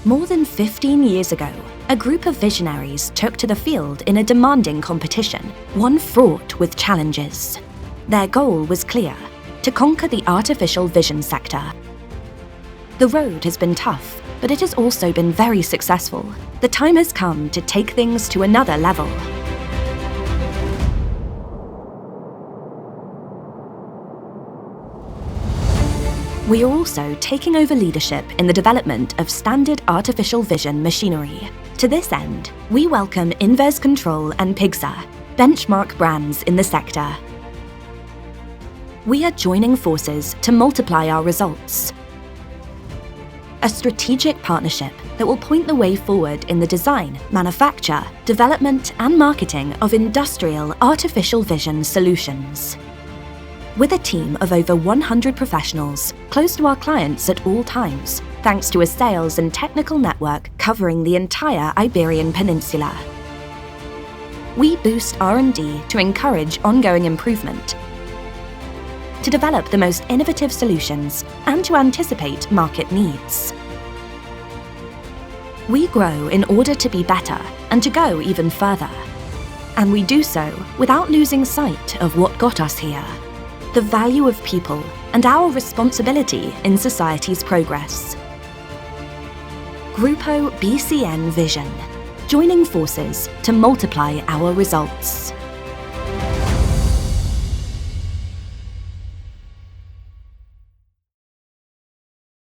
More than 15 years ago, a group of visionaries took to the field in a demanding competition, one fraught with challenges. Their goal was clear: to conquer the artificial vision sector. The road has been tough, but it has also been very successful. The time has come to take things to another level. We are also taking over leadership in the development of standard artificial vision machinery. To this end, we welcome INVES Control and PYGSA, benchmark brands in the sector. We are joining forces to multiply our results. A strategic partnership that will point the way forward in the design, manufacture, development and marketing of industrial artificial vision solutions. With a team of over 100 professionals, close to our clients at all times, thanks to a sales and technical network covering the entire Iberian Peninsula. We boost R&D to encourage ongoing improvement, to develop the most innovative solutions, and to anticipate market needs. We grow in order to be better and to go even further. And we do so without losing sight of what got us here: the value of people and our responsibility in society's progress. Grupo Bcnvision, joining forces to multiply our results.